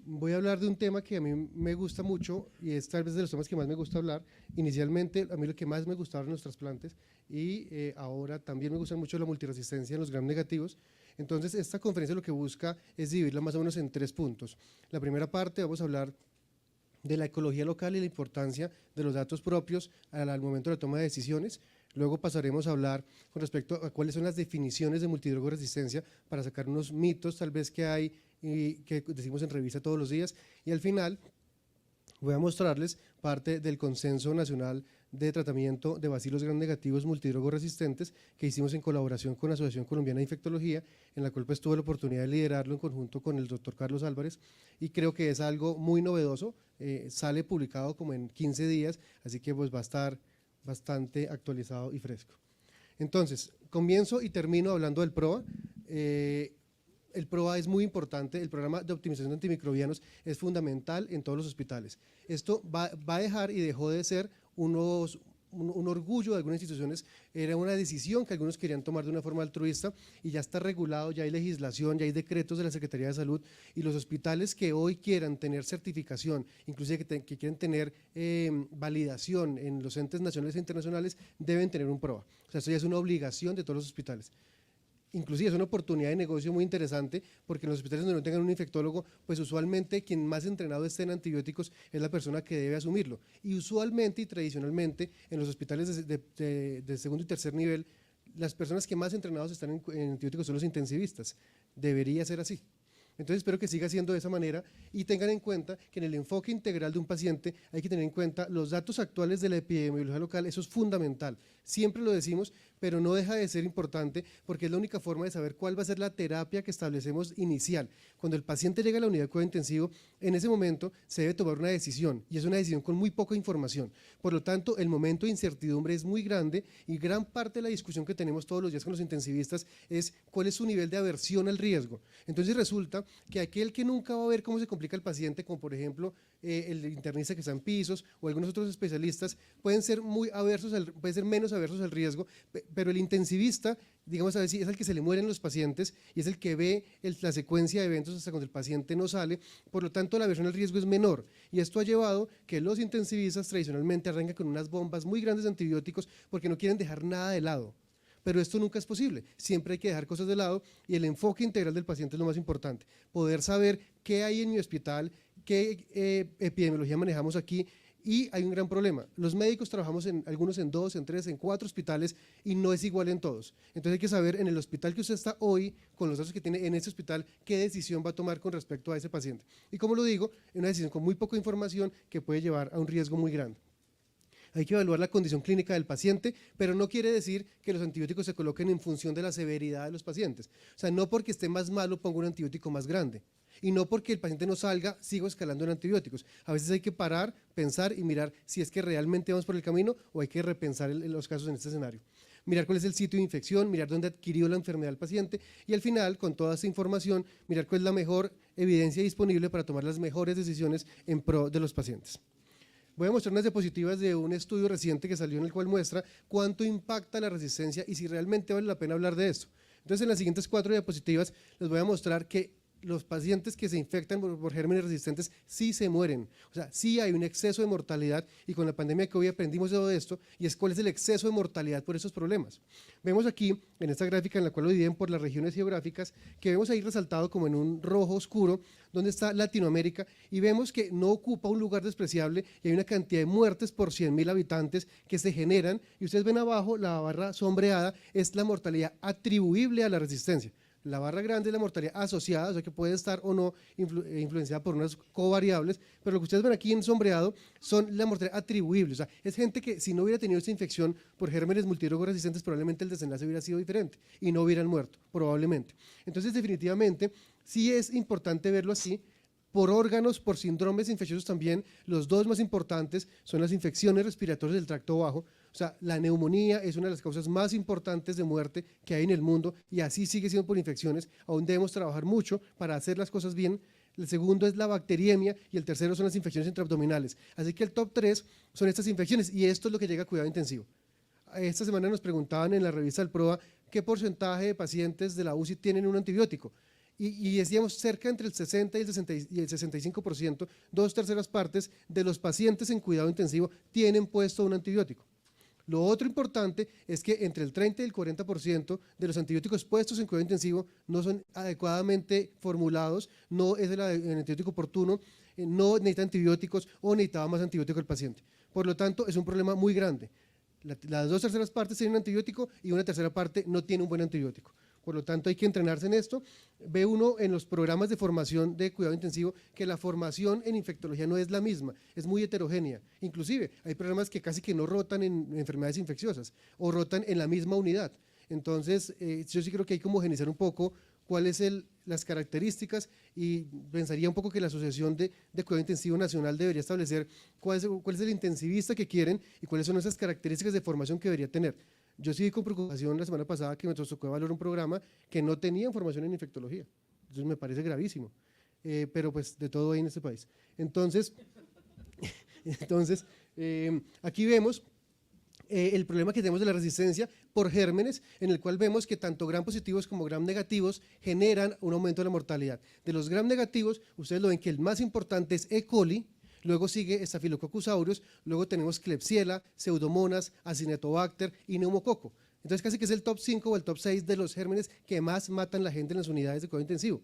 Voy a hablar de un tema que a mí me gusta mucho y es tal vez de los temas que más me gusta hablar. Inicialmente, a mí lo que más me gustaba eran los trasplantes y ahora también me gusta mucho la multiresistencia en los gram negativos. Entonces, esta conferencia lo que busca es dividirla más o menos en 3 puntos. La primera parte vamos a hablar de la ecología local y la importancia de los datos propios al momento de la toma de decisiones. Luego pasaremos a hablar con respecto a cuáles son las definiciones de multidrogoresistencia para sacar unos mitos tal vez que hay y que decimos en revista todos los días. Y al final voy a mostrarles parte del Consenso Nacional de Tratamiento de Bacilos Gram Negativos Multidrogoresistentes que hicimos en colaboración con la Asociación Colombiana de Infectología, en la cual pues tuve la oportunidad de liderarlo en conjunto con el doctor Carlos Álvarez, y creo que es algo muy novedoso. Sale publicado como en 15 días, así que pues va a estar bastante actualizado y fresco. Entonces, comienzo y termino hablando del PROA. El PROA es muy importante, el programa de optimización de antimicrobianos es fundamental en todos los hospitales. Esto va a dejar y dejó de ser un orgullo de algunas instituciones, era una decisión que algunos querían tomar de una forma altruista y ya está regulado, ya hay legislación, ya hay decretos de la Secretaría de Salud, y los hospitales que hoy quieran tener certificación, inclusive que quieren tener validación en los entes nacionales e internacionales, deben tener un PROA. O sea, esto ya es una obligación de todos los hospitales. Inclusive es una oportunidad de negocio muy interesante, porque en los hospitales donde no tengan un infectólogo, pues usualmente quien más entrenado esté en antibióticos es la persona que debe asumirlo. Y usualmente y tradicionalmente en los hospitales de segundo y tercer nivel, las personas que más entrenados están en antibióticos son los intensivistas. Debería ser así. Entonces espero que siga siendo de esa manera y tengan en cuenta que en el enfoque integral de un paciente hay que tener en cuenta los datos actuales de la epidemiología local. Eso es fundamental, siempre lo decimos, pero no deja de ser importante porque es la única forma de saber cuál va a ser la terapia que establecemos inicial. Cuando el paciente llega a la unidad de cuidado intensivo, en ese momento se debe tomar una decisión, y es una decisión con muy poca información. Por lo tanto, el momento de incertidumbre es muy grande, y gran parte de la discusión que tenemos todos los días con los intensivistas es cuál es su nivel de aversión al riesgo. Entonces resulta que aquel que nunca va a ver cómo se complica el paciente, como por ejemplo el internista que está en pisos o algunos otros especialistas, pueden ser menos aversos al riesgo, pero el intensivista, digamos así, es el que se le mueren los pacientes y es el que ve la secuencia de eventos hasta cuando el paciente no sale. Por lo tanto, la aversión al riesgo es menor, y esto ha llevado que los intensivistas tradicionalmente arranquen con unas bombas muy grandes de antibióticos porque no quieren dejar nada de lado. Pero esto nunca es posible, siempre hay que dejar cosas de lado, y el enfoque integral del paciente es lo más importante. Poder saber qué hay en mi hospital, qué epidemiología manejamos aquí. Y hay un gran problema, los médicos trabajamos algunos en 2, en 3, en 4 hospitales y no es igual en todos. Entonces hay que saber en el hospital que usted está hoy, con los datos que tiene en ese hospital, qué decisión va a tomar con respecto a ese paciente. Y como lo digo, es una decisión con muy poca información que puede llevar a un riesgo muy grande. Hay que evaluar la condición clínica del paciente, pero no quiere decir que los antibióticos se coloquen en función de la severidad de los pacientes. O sea, no porque esté más malo pongo un antibiótico más grande, y no porque el paciente no salga sigo escalando en antibióticos. A veces hay que parar, pensar y mirar si es que realmente vamos por el camino o hay que repensar los casos en este escenario. Mirar cuál es el sitio de infección, mirar dónde adquirió la enfermedad el paciente, y al final, con toda esa información, mirar cuál es la mejor evidencia disponible para tomar las mejores decisiones en pro de los pacientes. Voy a mostrar unas diapositivas de un estudio reciente que salió, en el cual muestra cuánto impacta la resistencia y si realmente vale la pena hablar de esto. Entonces, en las siguientes 4 diapositivas les voy a mostrar que los pacientes que se infectan por gérmenes resistentes sí se mueren. O sea, sí hay un exceso de mortalidad, y con la pandemia que hoy aprendimos de todo esto, y es cuál es el exceso de mortalidad por esos problemas. Vemos aquí, en esta gráfica en la cual lo dividen por las regiones geográficas, que vemos ahí resaltado como en un rojo oscuro, donde está Latinoamérica, y vemos que no ocupa un lugar despreciable y hay una cantidad de muertes por 100.000 habitantes que se generan, y ustedes ven abajo la barra sombreada es la mortalidad atribuible a la resistencia. La barra grande es la mortalidad asociada, o sea que puede estar o no influenciada por unas covariables, pero lo que ustedes ven aquí en sombreado son la mortalidad atribuible. O sea, es gente que si no hubiera tenido esta infección por gérmenes multidrogoresistentes, probablemente el desenlace hubiera sido diferente y no hubieran muerto, probablemente. Entonces, definitivamente, sí es importante verlo así. Por órganos, por síndromes infecciosos también, los dos más importantes son las infecciones respiratorias del tracto bajo. O sea, la neumonía es una de las causas más importantes de muerte que hay en el mundo, y así sigue siendo por infecciones. Aún debemos trabajar mucho para hacer las cosas bien. El segundo es la bacteriemia y el tercero son las infecciones intraabdominales. Así que el top 3 son estas infecciones, y esto es lo que llega a cuidado intensivo. Esta semana nos preguntaban en la revista del PROA qué porcentaje de pacientes de la UCI tienen un antibiótico. y decíamos cerca entre el 60 y el 65%, 2/3 de los pacientes en cuidado intensivo tienen puesto un antibiótico. Lo otro importante es que entre el 30 y el 40% de los antibióticos puestos en cuidado intensivo no son adecuadamente formulados, no es el antibiótico oportuno, no necesita antibióticos o necesitaba más antibiótico el paciente. Por lo tanto, es un problema muy grande. Las 2/3 tienen antibiótico y una tercera parte no tiene un buen antibiótico. Por lo tanto, hay que entrenarse en esto. Ve uno en los programas de formación de cuidado intensivo que la formación en infectología no es la misma, es muy heterogénea. Inclusive, hay programas que casi que no rotan en enfermedades infecciosas o rotan en la misma unidad. Entonces, yo sí creo que hay que homogeneizar un poco cuáles las características y pensaría un poco que la Asociación de Cuidado Intensivo Nacional debería establecer cuál es el intensivista que quieren y cuáles son esas características de formación que debería tener. Yo sí vi con preocupación la semana pasada que me tocó evaluar un programa que no tenía formación en infectología. Entonces me parece gravísimo, pero pues de todo hay en este país. Entonces aquí vemos el problema que tenemos de la resistencia por gérmenes, en el cual vemos que tanto gram positivos como gram negativos generan un aumento de la mortalidad. De los gram negativos, ustedes lo ven que el más importante es E. coli, luego sigue Staphylococcus aureus, luego tenemos Klebsiella, Pseudomonas, Acinetobacter y Neumococo. Entonces casi que es el top 5 o el top 6 de los gérmenes que más matan la gente en las unidades de cuidado intensivo.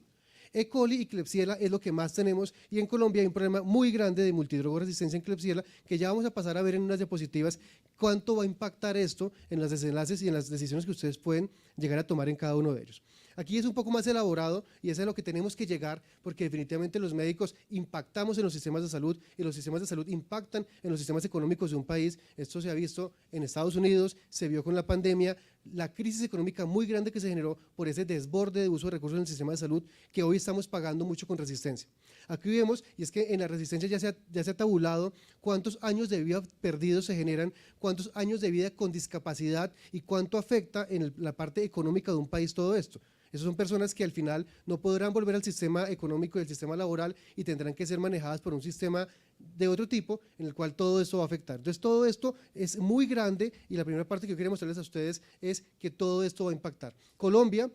E. coli y Klebsiella es lo que más tenemos y en Colombia hay un problema muy grande de multidrogoresistencia en Klebsiella que ya vamos a pasar a ver en unas diapositivas cuánto va a impactar esto en los desenlaces y en las decisiones que ustedes pueden llegar a tomar en cada uno de ellos. Aquí es un poco más elaborado y es a lo que tenemos que llegar porque definitivamente los médicos impactamos en los sistemas de salud y los sistemas de salud impactan en los sistemas económicos de un país. Esto se ha visto en Estados Unidos, se vio con la pandemia, la crisis económica muy grande que se generó por ese desborde de uso de recursos en el sistema de salud que hoy estamos pagando mucho con resistencia. Aquí vemos, y es que en la resistencia ya se ha tabulado cuántos años de vida perdidos se generan, cuántos años de vida con discapacidad y cuánto afecta en la parte económica de un país todo esto. Esas son personas que al final no podrán volver al sistema económico y al sistema laboral y tendrán que ser manejadas por un sistema de otro tipo en el cual todo esto va a afectar. Entonces todo esto es muy grande y la primera parte que yo quería mostrarles a ustedes es que todo esto va a impactar. Colombia,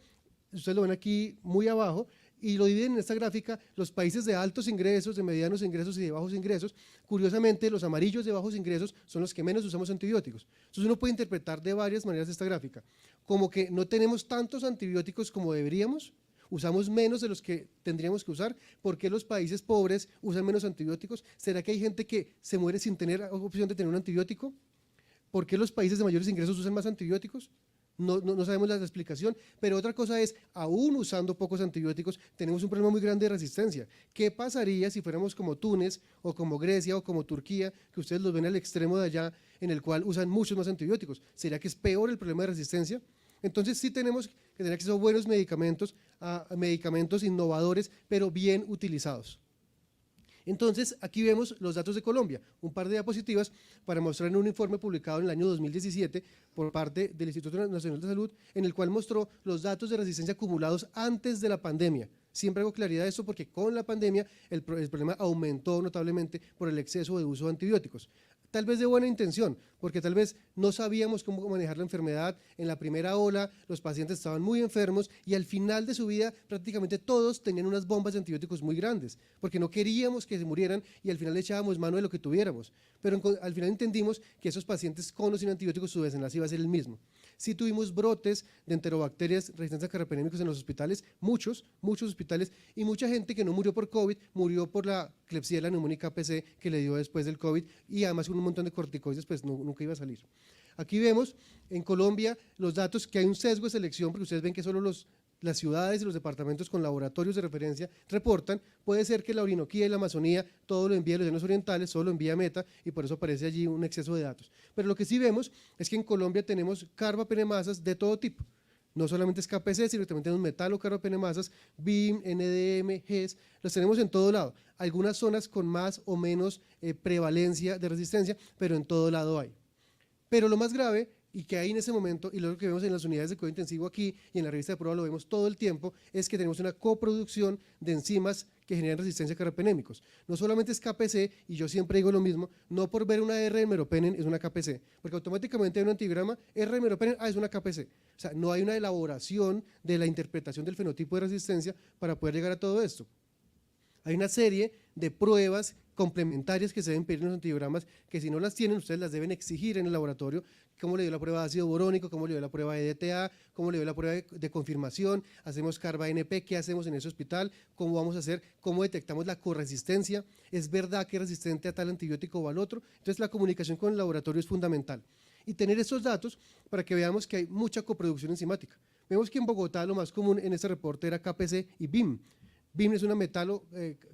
ustedes lo ven aquí muy abajo, y lo dividen en esta gráfica los países de altos ingresos, de medianos ingresos y de bajos ingresos. Curiosamente, los amarillos de bajos ingresos son los que menos usamos antibióticos. Entonces uno puede interpretar de varias maneras esta gráfica, como que no tenemos tantos antibióticos como deberíamos, usamos menos de los que tendríamos que usar. ¿Por qué los países pobres usan menos antibióticos? ¿Será que hay gente que se muere sin tener opción de tener un antibiótico? ¿Por qué los países de mayores ingresos usan más antibióticos? No sabemos la explicación, pero otra cosa es, aún usando pocos antibióticos, tenemos un problema muy grande de resistencia. ¿Qué pasaría si fuéramos como Túnez, o como Grecia, o como Turquía, que ustedes los ven al extremo de allá, en el cual usan muchos más antibióticos? ¿Sería que es peor el problema de resistencia? Entonces sí tenemos que tener acceso a buenos medicamentos, a medicamentos innovadores, pero bien utilizados. Entonces, aquí vemos los datos de Colombia, un par de diapositivas para mostrar en un informe publicado en el año 2017 por parte del Instituto Nacional de Salud, en el cual mostró los datos de resistencia acumulados antes de la pandemia. Siempre hago claridad de esto porque con la pandemia el problema aumentó notablemente por el exceso de uso de antibióticos. Tal vez de buena intención, porque tal vez no sabíamos cómo manejar la enfermedad. En la primera ola los pacientes estaban muy enfermos y al final de su vida prácticamente todos tenían unas bombas de antibióticos muy grandes, porque no queríamos que se murieran y al final le echábamos mano de lo que tuviéramos. Pero al final entendimos que esos pacientes con o sin antibióticos su desenlace iba a ser el mismo. Sí tuvimos brotes de enterobacterias resistentes a carbapenémicos en los hospitales, muchos hospitales, y mucha gente que no murió por COVID, murió por la Klebsiella neumónica APC que le dio después del COVID y además un montón de corticoides, pues nunca iba a salir. Aquí vemos en Colombia los datos que hay un sesgo de selección, porque ustedes ven que solo las ciudades y los departamentos con laboratorios de referencia reportan. Puede ser que la Orinoquía y la Amazonía todo lo envíe a los llanos orientales, solo lo envía a Meta y por eso aparece allí un exceso de datos. Pero lo que sí vemos es que en Colombia tenemos carbapenemasas de todo tipo. No solamente es KPC, sino que también tenemos metalocarbapenemasas, BIM, NDM, GES, las tenemos en todo lado. Algunas zonas con más o menos prevalencia de resistencia, pero en todo lado hay. Pero lo más grave y que hay en ese momento, y lo que vemos en las unidades de cuidado intensivo aquí y en la revista de prueba lo vemos todo el tiempo, es que tenemos una coproducción de enzimas que generan resistencia a carbapenémicos. No solamente es KPC, y yo siempre digo lo mismo, no por ver una R en meropenem es una KPC, porque automáticamente hay un antigrama, R en meropenem, es una KPC. O sea, no hay una elaboración de la interpretación del fenotipo de resistencia para poder llegar a todo esto. Hay una serie de pruebas complementarias que se deben pedir en los antibiogramas, que si no las tienen, ustedes las deben exigir en el laboratorio, cómo le dio la prueba de ácido borónico, cómo le dio la prueba de DTA, cómo le dio la prueba de confirmación, hacemos carba-NP, qué hacemos en ese hospital, cómo vamos a hacer, cómo detectamos la corresistencia, es verdad que es resistente a tal antibiótico o al otro. Entonces la comunicación con el laboratorio es fundamental. Y tener esos datos para que veamos que hay mucha coproducción enzimática. Vemos que en Bogotá lo más común en este reporte era KPC y BIM. BIM es una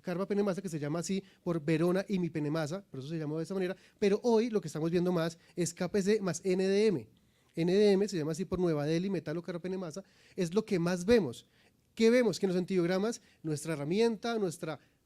carbapenemasa que se llama así por Verona imipenemasa, por eso se llama de esta manera, pero hoy lo que estamos viendo más es KPC más NDM. NDM se llama así por Nueva Delhi metalocarbapenemasa, es lo que más vemos. ¿Qué vemos? Que en los antibiogramas nuestra herramienta,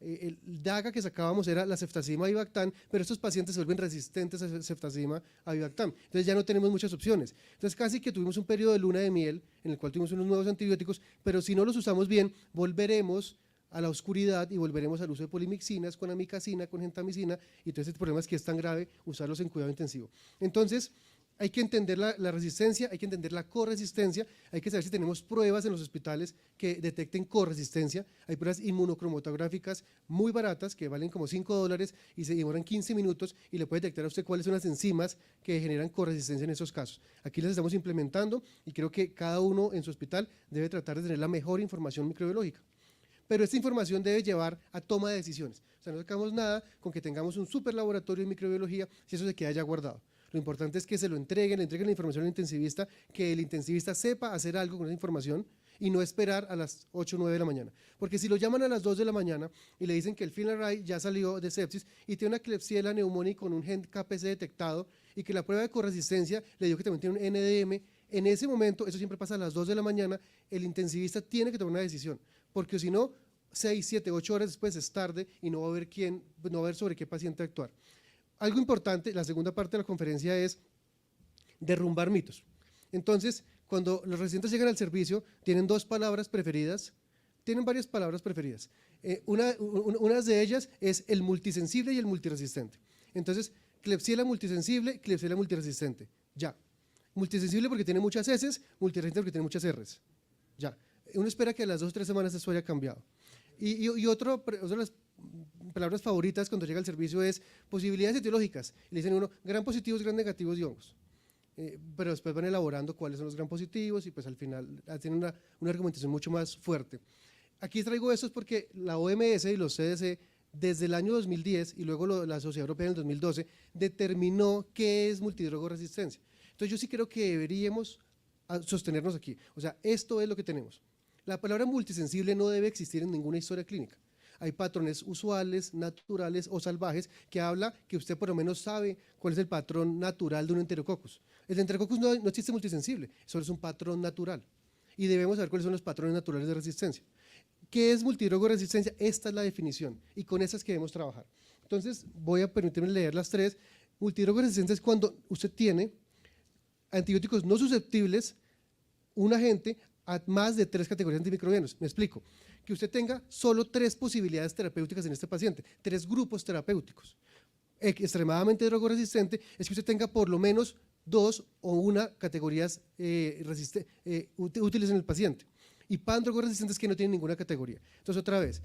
el DAGA que sacábamos era la ceftazima avibactam, pero estos pacientes se vuelven resistentes a ceftazima avibactam, entonces ya no tenemos muchas opciones. Entonces casi que tuvimos un periodo de luna de miel en el cual tuvimos unos nuevos antibióticos, pero si no los usamos bien, volveremos a la oscuridad y volveremos al uso de polimixinas, con amicacina, con gentamicina, y entonces el problema es que es tan grave usarlos en cuidado intensivo. Entonces, hay que entender la resistencia, hay que entender la corresistencia, hay que saber si tenemos pruebas en los hospitales que detecten corresistencia. Hay pruebas inmunocromatográficas muy baratas que valen como $5 y se demoran 15 minutos y le puede detectar a usted cuáles son las enzimas que generan corresistencia en esos casos. Aquí las estamos implementando y creo que cada uno en su hospital debe tratar de tener la mejor información microbiológica. Pero esta información debe llevar a toma de decisiones. O sea, no sacamos nada con que tengamos un super laboratorio de microbiología si eso se queda ya guardado. Lo importante es que se lo entreguen, le entreguen la información al intensivista, que el intensivista sepa hacer algo con esa información y no esperar a las 8 o 9 de la mañana. Porque si lo llaman a las 2 de la mañana y le dicen que el FINRAI ya salió de sepsis y tiene una Klebsiella pneumoniae con un gen KPC detectado y que la prueba de corresistencia le dio que también tiene un NDM, en ese momento, eso siempre pasa a las 2 de la mañana, el intensivista tiene que tomar una decisión, porque si no, 6, 7, 8 horas después es tarde y no va a haber no va a haber sobre qué paciente actuar. Algo importante, la segunda parte de la conferencia es derrumbar mitos. Entonces, cuando los residentes llegan al servicio, tienen dos palabras preferidas, tienen varias palabras preferidas. Una de ellas es el multisensible y el multiresistente. Entonces, Klebsiella multisensible, Klebsiella multiresistente, ya. Multisensible porque tiene muchas S, multiresistente porque tiene muchas Rs, ya. Uno espera que a las 2 o 3 semanas eso haya cambiado. Otra de las palabras favoritas cuando llega al servicio es posibilidades etiológicas. Le dicen a uno, gran positivos, gran negativos y hongos. Pero después van elaborando cuáles son los gran positivos y pues al final tienen una argumentación mucho más fuerte. Aquí traigo esto porque la OMS y los CDC desde el año 2010 y luego la Sociedad Europea en el 2012 determinó qué es multidrogoresistencia. Entonces yo sí creo que deberíamos sostenernos aquí. O sea, esto es lo que tenemos. La palabra multisensible no debe existir en ninguna historia clínica. Hay patrones usuales, naturales o salvajes que habla que usted por lo menos sabe cuál es el patrón natural de un enterococcus. El enterococcus no existe multisensible, solo es un patrón natural. Y debemos saber cuáles son los patrones naturales de resistencia. ¿Qué es multidrogoresistencia? Esta es la definición y con esas queremos trabajar. Entonces voy a permitirme leer las tres. Multidrogoresistencia es cuando usted tiene antibióticos no susceptibles, un agente a más de 3 categorías de antimicrobianos. Me explico. Que usted tenga solo 3 posibilidades terapéuticas en este paciente, 3 grupos terapéuticos. Extremadamente drogoresistente es que usted tenga por lo menos 2 o 1 categorías útiles en el paciente. Y pandrogoresistente es que no tiene ninguna categoría. Entonces, otra vez,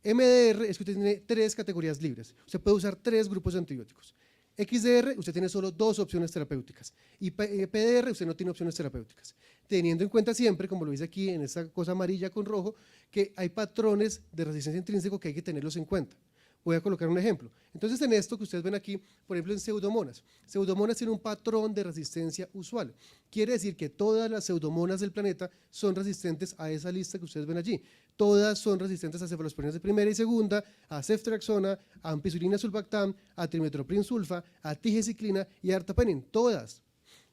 MDR es que usted tiene 3 categorías libres. Usted puede usar 3 grupos de antibióticos. XDR, usted tiene solo 2 opciones terapéuticas y PDR, usted no tiene opciones terapéuticas, teniendo en cuenta siempre, como lo dice aquí en esta cosa amarilla con rojo, que hay patrones de resistencia intrínseco que hay que tenerlos en cuenta. Voy a colocar un ejemplo. Entonces, en esto que ustedes ven aquí, por ejemplo, en pseudomonas. Pseudomonas tiene un patrón de resistencia usual. Quiere decir que todas las pseudomonas del planeta son resistentes a esa lista que ustedes ven allí. Todas son resistentes a cefalosporinas de primera y segunda, a ceftriaxona, a ampicilina sulbactam, a trimetoprim sulfa, a tigeciclina y a artapenem. Todas.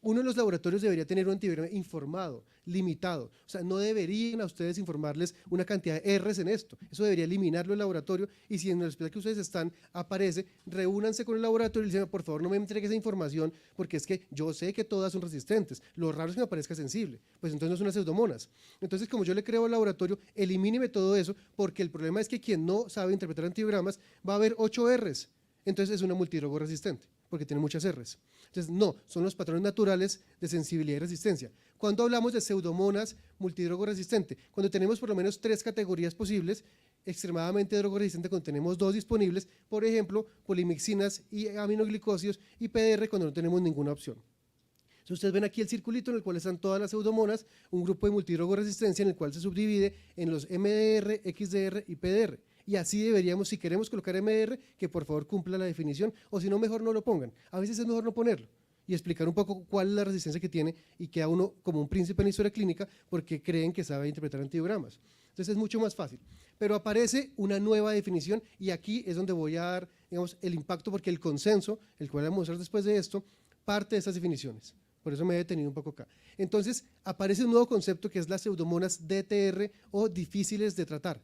Uno de los laboratorios debería tener un antivirograma informado, limitado. O sea, no deberían a ustedes informarles una cantidad de R's en esto. Eso debería eliminarlo el laboratorio y si en el hospital que ustedes están aparece, reúnanse con el laboratorio y le dicen, por favor, no me entregue esa información porque es que yo sé que todas son resistentes. Lo raro es que me aparezca sensible. Pues entonces no son las pseudomonas. Entonces, como yo le creo al laboratorio, elimíneme todo eso porque el problema es que quien no sabe interpretar antibiogramas va a ver 8 R's. Entonces es una multidrogo resistente porque tiene muchas R's. Entonces, no, son los patrones naturales de sensibilidad y resistencia. Cuando hablamos de pseudomonas multidrogo resistente, cuando tenemos por lo menos 3 categorías posibles, extremadamente drogoresistente cuando tenemos 2 disponibles, por ejemplo, polimixinas y aminoglicosidos, y PDR cuando no tenemos ninguna opción. Entonces, ustedes ven aquí el circulito en el cual están todas las pseudomonas, un grupo de multidrogo resistencia en el cual se subdivide en los MDR, XDR y PDR. Y así deberíamos, si queremos colocar MDR, que por favor cumpla la definición, o si no, mejor no lo pongan. A veces es mejor no ponerlo y explicar un poco cuál es la resistencia que tiene y queda uno como un príncipe en la historia clínica porque creen que sabe interpretar antibiogramas. Entonces es mucho más fácil. Pero aparece una nueva definición y aquí es donde voy a dar, digamos, el impacto porque el consenso, el cual vamos a mostrar después de esto, parte de estas definiciones. Por eso me he detenido un poco acá. Entonces aparece un nuevo concepto que es las pseudomonas DTR o difíciles de tratar.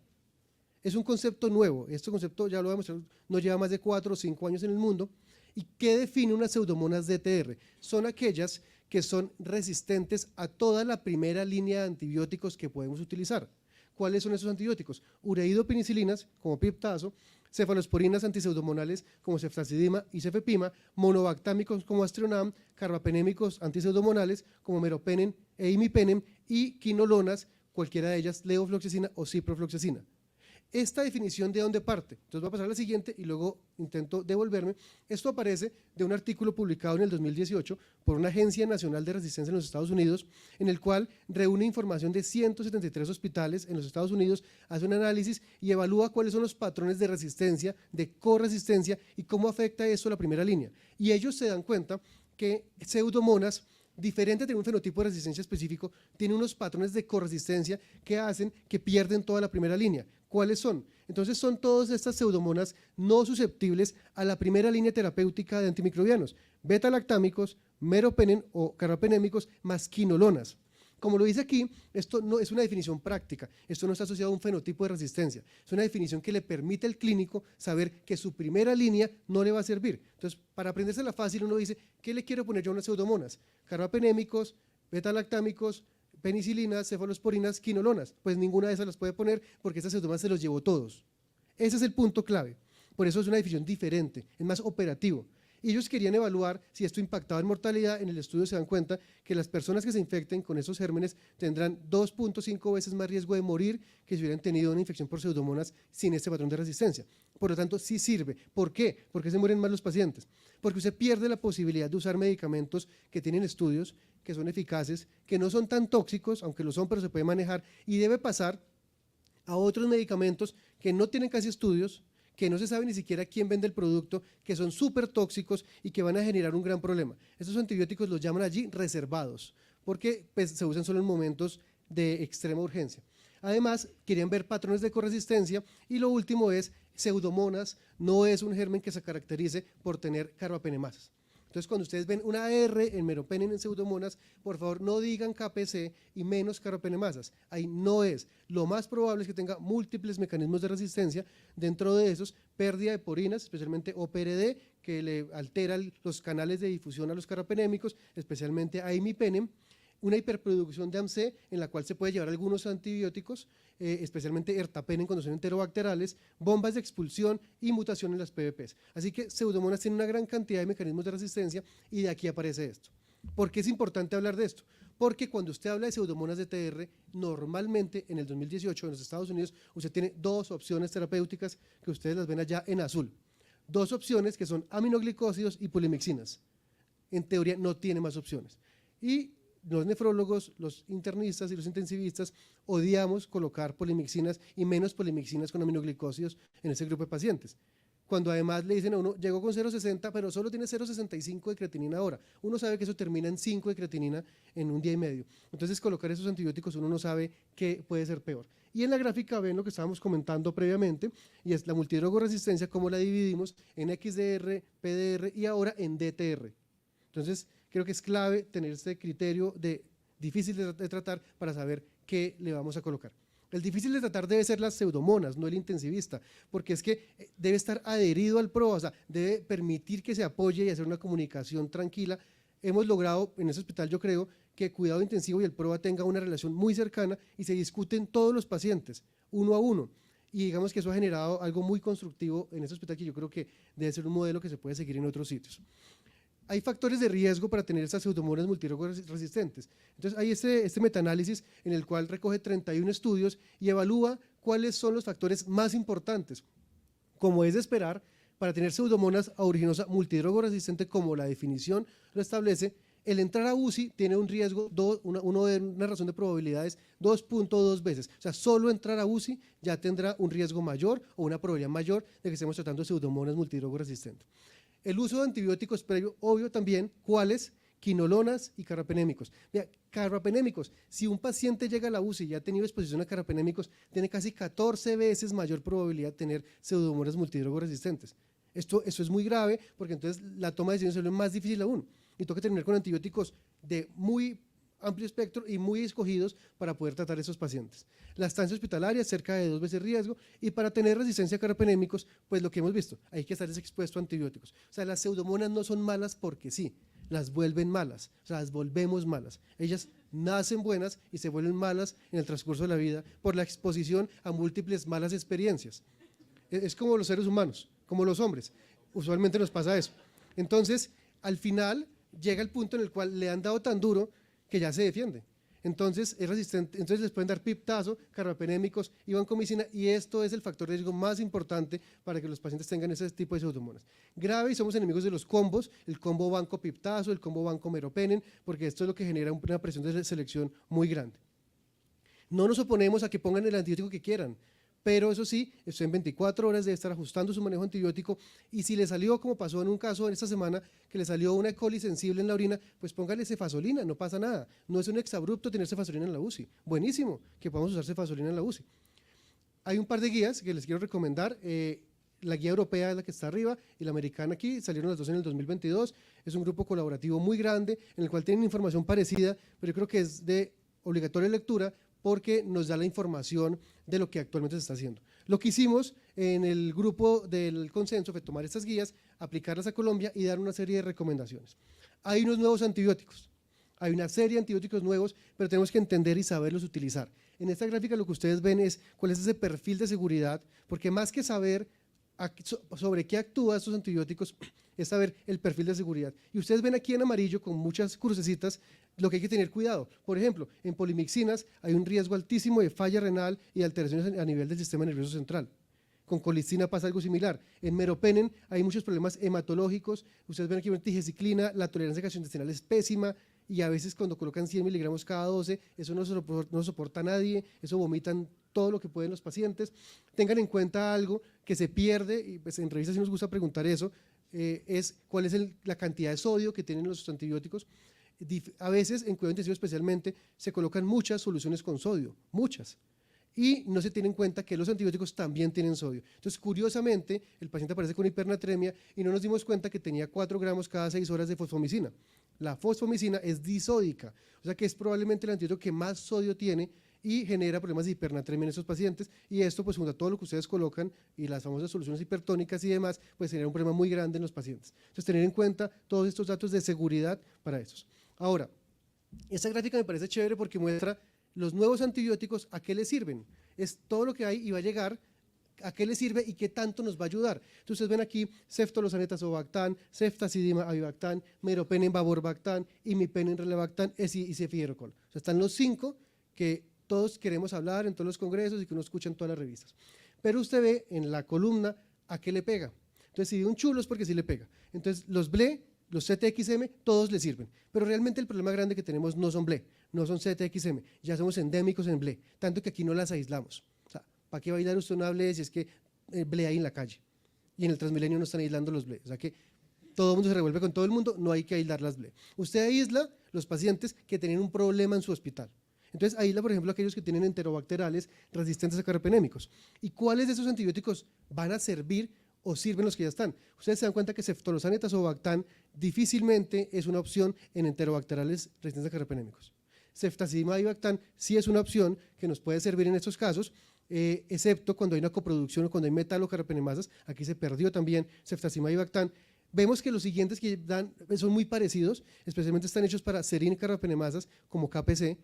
Es un concepto nuevo, este concepto ya lo vamos a mostrar, no lleva más de 4 o 5 años en el mundo. ¿Y qué define unas pseudomonas DTR? Son aquellas que son resistentes a toda la primera línea de antibióticos que podemos utilizar. ¿Cuáles son esos antibióticos? Ureidopenicilinas, como piptazo, cefalosporinas antiseudomonales como ceftazidima y cefepima, monobactámicos como Astrionam, carbapenémicos antiseudomonales como meropenem e imipenem y quinolonas, cualquiera de ellas, levofloxacina o ciprofloxacina. Esta definición, ¿de dónde parte? Entonces voy a pasar a la siguiente y luego intento devolverme. Esto aparece de un artículo publicado en el 2018 por una Agencia Nacional de Resistencia en los Estados Unidos, en el cual reúne información de 173 hospitales en los Estados Unidos, hace un análisis y evalúa cuáles son los patrones de resistencia, de corresistencia y cómo afecta eso a la primera línea. Y ellos se dan cuenta que pseudomonas, diferente de un fenotipo de resistencia específico, tiene unos patrones de corresistencia que hacen que pierden toda la primera línea. ¿Cuáles son? Entonces son todas estas pseudomonas no susceptibles a la primera línea terapéutica de antimicrobianos, beta-lactámicos, meropenem o carbapenémicos más quinolonas. Como lo dice aquí, esto no es una definición práctica, esto no está asociado a un fenotipo de resistencia, es una definición que le permite al clínico saber que su primera línea no le va a servir. Entonces, para aprendérsela fácil, uno dice, ¿qué le quiero poner yo a unas pseudomonas? Carbapenémicos, beta-lactámicos, penicilinas, cefalosporinas, quinolonas. Pues ninguna de esas las puede poner porque estas pseudomonas se los llevó todos. Ese es el punto clave. Por eso es una definición diferente, es más operativo. Y ellos querían evaluar si esto impactaba en mortalidad. En el estudio se dan cuenta que las personas que se infecten con esos gérmenes tendrán 2.5 veces más riesgo de morir que si hubieran tenido una infección por pseudomonas sin este patrón de resistencia. Por lo tanto, sí sirve. ¿Por qué? ¿Por qué se mueren más los pacientes? Porque usted pierde la posibilidad de usar medicamentos que tienen estudios, que son eficaces, que no son tan tóxicos, aunque lo son, pero se puede manejar, y debe pasar a otros medicamentos que no tienen casi estudios, que no se sabe ni siquiera quién vende el producto, que son súper tóxicos y que van a generar un gran problema. Estos antibióticos los llaman allí reservados, porque pues, se usan solo en momentos de extrema urgencia. Además, querían ver patrones de corresistencia y lo último es pseudomonas, no es un germen que se caracterice por tener carbapenemasas. Entonces, cuando ustedes ven una R en meropenem en pseudomonas, por favor no digan KPC y menos carbapenemasas. Ahí no es. Lo más probable es que tenga múltiples mecanismos de resistencia. Dentro de esos, pérdida de porinas, especialmente OPRD, que le altera los canales de difusión a los carbapenémicos, especialmente a imipenem. Una hiperproducción de AMC en la cual se puede llevar algunos antibióticos, especialmente ertapenem cuando son enterobacterales, bombas de expulsión y mutación en las PVPs. Así que pseudomonas tienen una gran cantidad de mecanismos de resistencia y de aquí aparece esto. ¿Por qué es importante hablar de esto? Porque cuando usted habla de pseudomonas DTR, normalmente en el 2018 en los Estados Unidos usted tiene 2 opciones terapéuticas que ustedes las ven allá en azul. 2 opciones que son aminoglicósidos y polimixinas. En teoría no tiene más opciones. Y los nefrólogos, los internistas y los intensivistas odiamos colocar polimixinas y menos polimixinas con aminoglicósidos en ese grupo de pacientes. Cuando además le dicen a uno, llegó con 0,60 pero solo tiene 0,65 de creatinina ahora. Uno sabe que eso termina en 5 de creatinina en un día y medio. Entonces colocar esos antibióticos uno no sabe qué puede ser peor. Y en la gráfica ven lo que estábamos comentando previamente y es la multidrogoresistencia, cómo la dividimos en XDR, PDR y ahora en DTR. Entonces, creo que es clave tener este criterio de difícil de tratar para saber qué le vamos a colocar. El difícil de tratar debe ser las pseudomonas, no el intensivista, porque es que debe estar adherido al PROA, o sea, debe permitir que se apoye y hacer una comunicación tranquila. Hemos logrado en ese hospital, yo creo, que cuidado intensivo y el PROA tenga una relación muy cercana y se discuten todos los pacientes, uno a uno. Y digamos que eso ha generado algo muy constructivo en ese hospital que yo creo que debe ser un modelo que se puede seguir en otros sitios. Hay factores de riesgo para tener estas pseudomonas multidrogas resistentes. Entonces hay este metaanálisis en el cual recoge 31 estudios y evalúa cuáles son los factores más importantes. Como es de esperar, para tener pseudomonas aeruginosa multidrogo resistente, como la definición lo establece, el entrar a UCI tiene un riesgo, una razón de probabilidades 2.2 veces. O sea, solo entrar a UCI ya tendrá un riesgo mayor o una probabilidad mayor de que estemos tratando de pseudomonas multidrogo resistentes. El uso de antibióticos previo, obvio también, ¿cuáles? Quinolonas y carbapenémicos. Mira, carbapenémicos, si un paciente llega a la UCI y ya ha tenido exposición a carbapenémicos, tiene casi 14 veces mayor probabilidad de tener pseudomonas multidrogo resistentes. Eso es muy grave porque entonces la toma de decisiones se vuelve más difícil aún y toca terminar con antibióticos de muy amplio espectro y muy escogidos para poder tratar a esos pacientes. La estancia hospitalaria cerca de 2 veces riesgo y para tener resistencia a carbapenémicos, pues lo que hemos visto, hay que estar expuesto a antibióticos. O sea, las pseudomonas no son malas porque sí, las vuelven malas, o sea, las volvemos malas. Ellas nacen buenas y se vuelven malas en el transcurso de la vida por la exposición a múltiples malas experiencias. Es como los seres humanos, como los hombres, usualmente nos pasa eso. Entonces, al final llega el punto en el cual le han dado tan duro que ya se defiende. Entonces es resistente, entonces les pueden dar piptazo, carbapenémicos y vancomicina, y esto es el factor de riesgo más importante para que los pacientes tengan ese tipo de pseudomonas. Grave, y somos enemigos de los combos, el combo banco-piptazo, el combo banco-meropenem, porque esto es lo que genera una presión de selección muy grande. No nos oponemos a que pongan el antibiótico que quieran, pero eso sí, esto en 24 horas debe estar ajustando su manejo antibiótico, y si le salió, como pasó en un caso en esta semana, que le salió una E. coli sensible en la orina, pues póngale cefazolina, no pasa nada. No es un exabrupto tener cefazolina en la UCI. Buenísimo que podamos usar cefazolina en la UCI. Hay un par de guías que les quiero recomendar. La guía europea es la que está arriba y la americana aquí, salieron las dos en el 2022. Es un grupo colaborativo muy grande en el cual tienen información parecida, pero yo creo que es de obligatoria lectura porque nos da la información de lo que actualmente se está haciendo. Lo que hicimos en el grupo del consenso fue tomar estas guías, aplicarlas a Colombia y dar una serie de recomendaciones. Hay unos nuevos antibióticos, hay una serie de antibióticos nuevos, pero tenemos que entender y saberlos utilizar. En esta gráfica lo que ustedes ven es cuál es ese perfil de seguridad, porque más que saber sobre qué actúan estos antibióticos, es saber el perfil de seguridad. Y ustedes ven aquí en amarillo con muchas crucecitas lo que hay que tener cuidado. Por ejemplo, en polimixinas hay un riesgo altísimo de falla renal y de alteraciones a nivel del sistema nervioso central. Con colistina pasa algo similar. En meropenem hay muchos problemas hematológicos. Ustedes ven aquí una tigecyclina, la tolerancia gastrointestinal es pésima y a veces cuando colocan 100 miligramos cada 12, eso no soporta a nadie, eso vomitan todo lo que pueden los pacientes. Tengan en cuenta algo que se pierde, y pues en revistas sí nos gusta preguntar eso, es cuál es la cantidad de sodio que tienen los antibióticos. A veces, en cuidado intensivo especialmente, se colocan muchas soluciones con sodio, muchas, y no se tiene en cuenta que los antibióticos también tienen sodio. Entonces, curiosamente, el paciente aparece con hipernatremia y no nos dimos cuenta que tenía 4 gramos cada 6 horas de fosfomicina. La fosfomicina es disódica, o sea que es probablemente el antibiótico que más sodio tiene y genera problemas de hipernatremia en esos pacientes, y esto pues junto a todo lo que ustedes colocan y las famosas soluciones hipertónicas y demás, pues genera un problema muy grande en los pacientes. Entonces tener en cuenta todos estos datos de seguridad para esos. Ahora, esta gráfica me parece chévere porque muestra los nuevos antibióticos a qué les sirven, es todo lo que hay y va a llegar a qué les sirve y qué tanto nos va a ayudar. Entonces ustedes ven aquí ceftolozaneta azobactam, ceftazidima avibactam, meropenem vaborbactam, imipenem relebactam y cefidrocol. O sea, están los 5 que todos queremos hablar en todos los congresos y que uno escucha en todas las revistas. Pero usted ve en la columna a qué le pega. Entonces, si ve un chulo es porque sí le pega. Entonces, los BLE, los CTXM, todos le sirven. Pero realmente el problema grande que tenemos no son BLE, no son CTXM. Ya somos endémicos en BLE, tanto que aquí no las aislamos. O sea, ¿para qué va a aislar usted una BLE si es que BLE hay en la calle? Y en el Transmilenio no están aislando los BLE. O sea que todo el mundo se revuelve con todo el mundo, no hay que aislar las BLE. Usted aísla los pacientes que tienen un problema en su hospital. Entonces, aísla, por ejemplo, aquellos que tienen enterobacterales resistentes a carbapenémicos. ¿Y cuáles de esos antibióticos van a servir o sirven los que ya están. Ustedes se dan cuenta que ceftolozano y tazobactam difícilmente es una opción en enterobacteriales resistentes a carbapenémicos. Ceftazidimab y Bactam sí es una opción que nos puede servir en estos casos, excepto cuando hay una coproducción o cuando hay metalocarbapenemasas. Aquí se perdió también ceftazidimab y Bactam. Vemos que los siguientes que dan son muy parecidos, especialmente están hechos para serincarbapenemasas como KPC,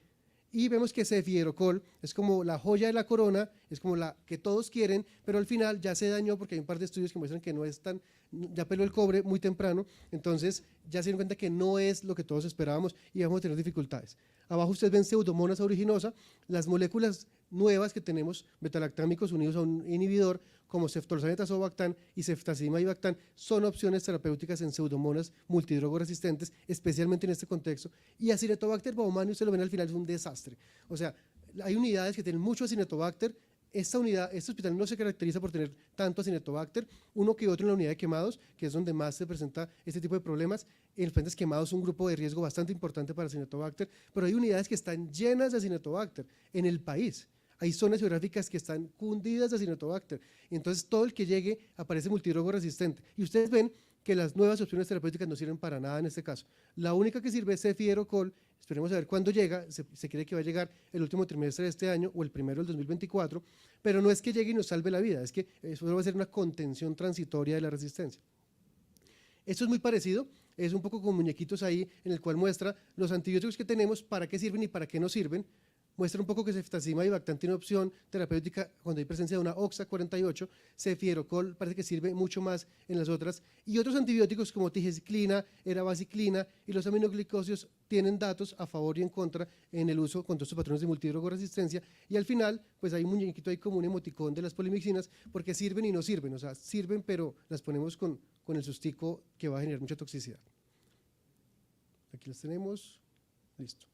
y vemos que cefidrocol es como la joya de la corona, es como la que todos quieren, pero al final ya se dañó porque hay un par de estudios que muestran que no es tan, ya peló el cobre muy temprano, entonces ya se dieron cuenta que no es lo que todos esperábamos y vamos a tener dificultades. Abajo ustedes ven Pseudomonas aeruginosa, las moléculas nuevas que tenemos, betalactámicos unidos a un inhibidor, como ceftolozano y tazobactam y ceftazidimab y Bactam, son opciones terapéuticas en pseudomonas multidrogoresistentes, especialmente en este contexto, y Acinetobacter baumannii, ustedes lo ven al final, es un desastre. O sea, hay unidades que tienen mucho Acinetobacter. Esta unidad, este hospital no se caracteriza por tener tanto Acinetobacter, uno que otro en la unidad de quemados, que es donde más se presenta este tipo de problemas. En los pacientes quemados es un grupo de riesgo bastante importante para Acinetobacter, pero hay unidades que están llenas de Acinetobacter en el país. Hay zonas geográficas que están cundidas de Acinetobacter, entonces todo el que llegue aparece multidrogo resistente. Y ustedes ven que las nuevas opciones terapéuticas no sirven para nada en este caso. La única que sirve es cefidrocol, esperemos a ver cuándo llega, se cree que va a llegar el último trimestre de este año o el primero del 2024, pero no es que llegue y nos salve la vida, es que eso va a ser una contención transitoria de la resistencia. Esto es muy parecido, es un poco como muñequitos ahí en el cual muestra los antibióticos que tenemos, para qué sirven y para qué no sirven. Muestra un poco que ceftazidimab y Bactam tiene opción terapéutica cuando hay presencia de una OXA48, cefidrocol parece que sirve mucho más en las otras, y otros antibióticos como tigecyclina, erabaciclina y los aminoglicosios tienen datos a favor y en contra en el uso contra estos patrones de multidrogoresistencia, y al final pues hay un muñequito ahí como un emoticón de las polimixinas, porque sirven y no sirven, o sea, sirven pero las ponemos con el sustico que va a generar mucha toxicidad. Aquí las tenemos, listo.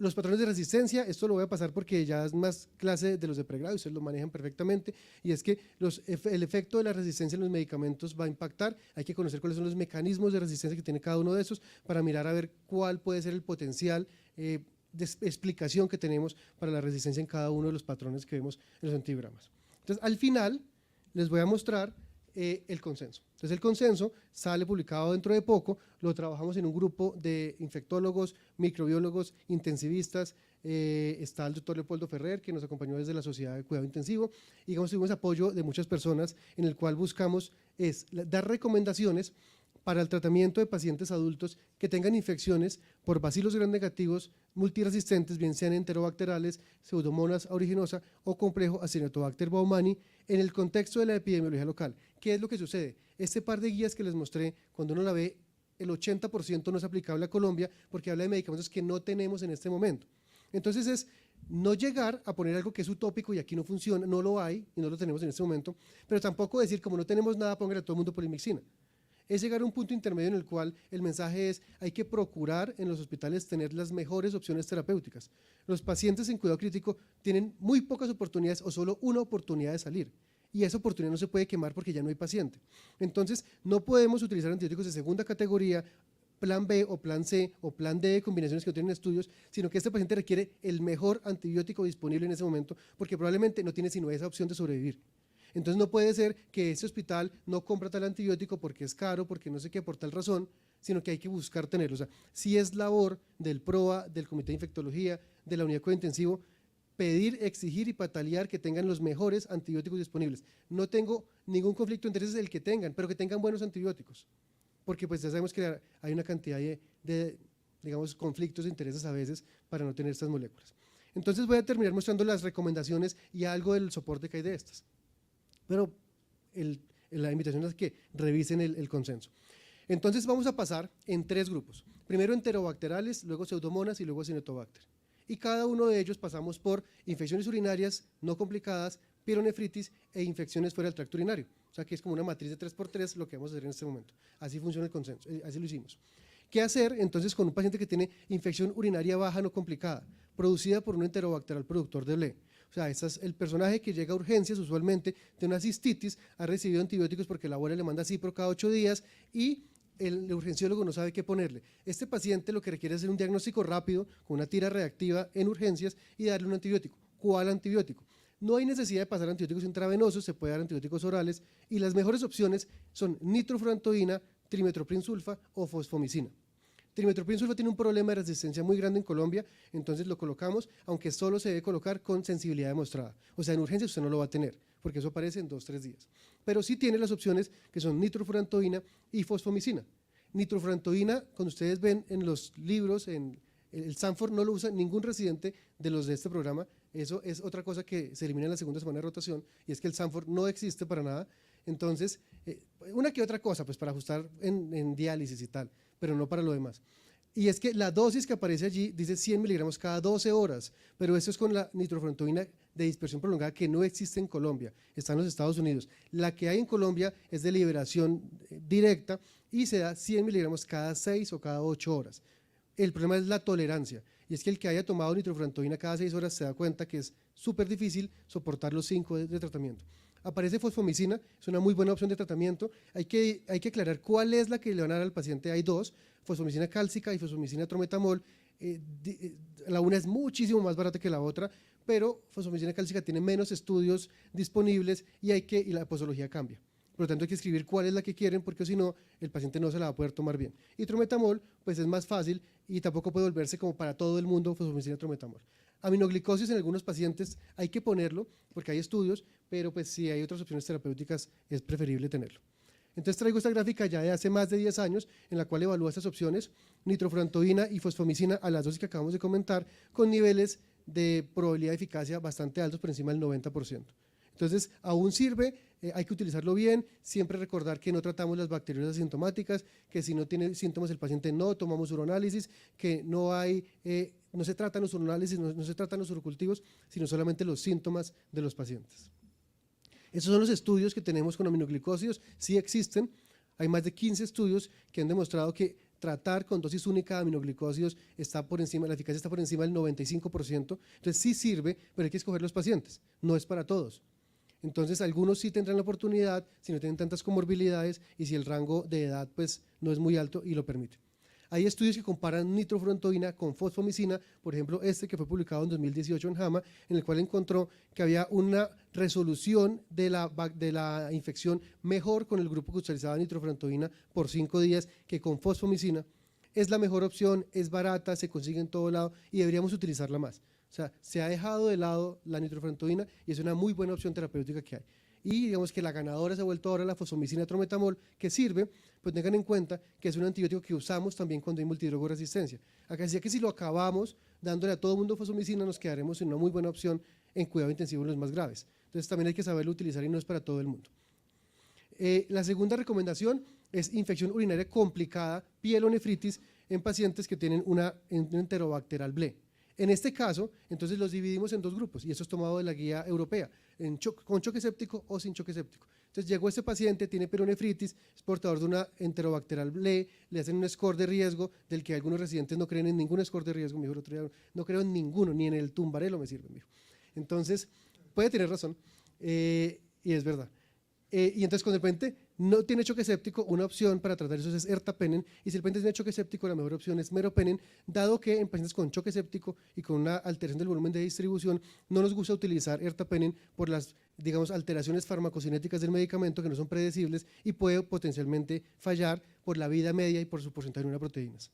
Los patrones de resistencia, esto lo voy a pasar porque ya es más clase de los de pregrado, ustedes lo manejan perfectamente, y es que el efecto de la resistencia en los medicamentos va a impactar. Hay que conocer cuáles son los mecanismos de resistencia que tiene cada uno de esos para mirar a ver cuál puede ser el potencial de explicación que tenemos para la resistencia en cada uno de los patrones que vemos en los antigramas. Entonces, al final les voy a mostrar el consenso. Entonces el consenso sale publicado dentro de poco, lo trabajamos en un grupo de infectólogos, microbiólogos, intensivistas, está el doctor Leopoldo Ferrer, que nos acompañó desde la Sociedad de Cuidado Intensivo, y digamos, tuvimos apoyo de muchas personas en el cual buscamos dar recomendaciones para el tratamiento de pacientes adultos que tengan infecciones por bacilos gram negativos multiresistentes, bien sean enterobacterales, Pseudomonas aeruginosa o complejo Acinetobacter baumannii, en el contexto de la epidemiología local. ¿Qué es lo que sucede? Este par de guías que les mostré, cuando uno la ve, el 80% no es aplicable a Colombia porque habla de medicamentos que no tenemos en este momento. Entonces es no llegar a poner algo que es utópico y aquí no funciona, no lo hay y no lo tenemos en este momento, pero tampoco decir como no tenemos nada, póngale a todo el mundo polimixina. Es llegar a un punto intermedio en el cual el mensaje es hay que procurar en los hospitales tener las mejores opciones terapéuticas. Los pacientes en cuidado crítico tienen muy pocas oportunidades o solo una oportunidad de salir, y esa oportunidad no se puede quemar porque ya no hay paciente. Entonces no podemos utilizar antibióticos de segunda categoría, plan B o plan C o plan D de combinaciones que no tienen estudios, sino que este paciente requiere el mejor antibiótico disponible en ese momento porque probablemente no tiene sino esa opción de sobrevivir. Entonces no puede ser que ese hospital no compra tal antibiótico porque es caro, porque no sé qué, por tal razón, sino que hay que buscar tenerlo. O sea, sí es labor del PROA, del Comité de Infectología, de la unidad de cuidado intensivo, pedir, exigir y patalear que tengan los mejores antibióticos disponibles. No tengo ningún conflicto de intereses el que tengan, pero que tengan buenos antibióticos, porque pues ya sabemos que hay una cantidad de digamos, conflictos de intereses a veces para no tener estas moléculas. Entonces voy a terminar mostrando las recomendaciones y algo del soporte que hay de estas. Pero la invitación es que revisen el consenso. Entonces vamos a pasar en tres grupos. Primero enterobacterales, luego pseudomonas y luego acinetobacter. Y cada uno de ellos pasamos por infecciones urinarias no complicadas, pielonefritis e infecciones fuera del tracto urinario. O sea que es como una matriz de 3x3 lo que vamos a hacer en este momento. Así funciona el consenso, así lo hicimos. ¿Qué hacer entonces con un paciente que tiene infección urinaria baja no complicada, producida por un enterobacterial productor de BLE? O sea, este es el personaje que llega a urgencias usualmente de una cistitis, ha recibido antibióticos porque la abuela le manda cipro cada 8 días y el urgenciólogo no sabe qué ponerle. Este paciente lo que requiere es hacer un diagnóstico rápido con una tira reactiva en urgencias y darle un antibiótico. ¿Cuál antibiótico? No hay necesidad de pasar antibióticos intravenosos, se puede dar antibióticos orales y las mejores opciones son nitrofurantoína, trimethoprim sulfa o fosfomicina. Trimethoprim sulfa tiene un problema de resistencia muy grande en Colombia, entonces lo colocamos, aunque solo se debe colocar con sensibilidad demostrada. O sea, en urgencia usted no lo va a tener, porque eso aparece en 2-3 días. Pero sí tiene las opciones que son nitrofurantoína y fosfomicina. Nitrofurantoína, cuando ustedes ven en los libros, en el Sanford no lo usa ningún residente de los de este programa, eso es otra cosa que se elimina en la segunda semana de rotación, y es que el Sanford no existe para nada. Entonces, una que otra cosa, pues para ajustar en diálisis y tal, pero no para lo demás. Y es que la dosis que aparece allí dice 100 miligramos cada 12 horas, pero esto es con la nitrofurantoína de dispersión prolongada que no existe en Colombia, está en los Estados Unidos. La que hay en Colombia es de liberación directa y se da 100 miligramos cada 6 o cada 8 horas. El problema es la tolerancia, y es que el que haya tomado nitrofurantoína cada 6 horas se da cuenta que es súper difícil soportar los 5 de tratamiento. Aparece fosfomicina, es una muy buena opción de tratamiento. Hay que aclarar cuál es la que le van a dar al paciente. Hay dos, fosfomicina cálcica y fosfomicina trometamol. La una es muchísimo más barata que la otra, pero fosfomicina cálcica tiene menos estudios disponibles y la posología cambia. Por lo tanto, hay que escribir cuál es la que quieren, porque si no, el paciente no se la va a poder tomar bien. Y trometamol, pues es más fácil y tampoco puede volverse como para todo el mundo fosfomicina trometamol. Aminoglicosis en algunos pacientes hay que ponerlo, porque hay estudios, pero pues si hay otras opciones terapéuticas es preferible tenerlo. Entonces traigo esta gráfica ya de hace más de 10 años, en la cual evalúa estas opciones, nitrofurantoína y fosfomicina a las dosis que acabamos de comentar, con niveles de probabilidad de eficacia bastante altos, por encima del 90%. Entonces, aún sirve, hay que utilizarlo bien, siempre recordar que no tratamos las bacterias asintomáticas, que si no tiene síntomas el paciente no tomamos uroanálisis, que no se tratan los uroanálisis, no se tratan los urocultivos, sino solamente los síntomas de los pacientes. Esos son los estudios que tenemos con aminoglicósidos, sí existen, hay más de 15 estudios que han demostrado que tratar con dosis única de aminoglicósidos la eficacia está por encima del 95%, entonces sí sirve, pero hay que escoger los pacientes, no es para todos. Entonces algunos sí tendrán la oportunidad si no tienen tantas comorbilidades y si el rango de edad pues no es muy alto y lo permite. Hay estudios que comparan nitrofurantoína con fosfomicina, por ejemplo este que fue publicado en 2018 en JAMA, en el cual encontró que había una resolución de la infección mejor con el grupo que utilizaba nitrofurantoína por 5 días que con fosfomicina. Es la mejor opción, es barata, se consigue en todo lado y deberíamos utilizarla más. O sea, se ha dejado de lado la nitrofurantoína y es una muy buena opción terapéutica que hay. Y digamos que la ganadora se ha vuelto ahora la fosfomicina trometamol, que sirve, pues tengan en cuenta que es un antibiótico que usamos también cuando hay multidrogoresistencia. Acá decía que si lo acabamos dándole a todo el mundo fosfomicina, nos quedaremos en una muy buena opción en cuidado intensivo en los más graves. Entonces también hay que saberlo utilizar y no es para todo el mundo. La segunda recomendación es infección urinaria complicada, pielonefritis, en pacientes que tienen un enterobacterial BLE. En este caso, entonces los dividimos en dos grupos, y eso es tomado de la guía europea, con choque séptico o sin choque séptico. Entonces llegó este paciente, tiene pielonefritis, es portador de una enterobacterial BLE, le hacen un score de riesgo, del que algunos residentes no creen en ningún score de riesgo, me dijo el otro día, no creo en ninguno, ni en el tumbarelo me sirve, me dijo. Entonces, puede tener razón, y es verdad. Y entonces cuando el paciente no tiene choque séptico, una opción para tratar eso es ertapenem, y si el paciente tiene choque séptico, la mejor opción es meropenem, dado que en pacientes con choque séptico y con una alteración del volumen de distribución, no nos gusta utilizar ertapenem por las, digamos, alteraciones farmacocinéticas del medicamento que no son predecibles y puede potencialmente fallar por la vida media y por su porcentaje de proteínas.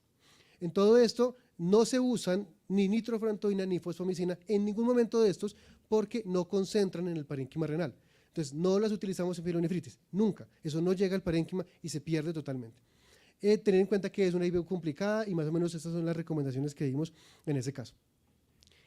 En todo esto no se usan ni nitrofurantoína ni fosfomicina en ningún momento de estos porque no concentran en el parénquima renal. Entonces, no las utilizamos en pielonefritis, nunca. Eso no llega al parénquima y se pierde totalmente. Tener en cuenta que es una IBU complicada y más o menos estas son las recomendaciones que dimos en ese caso.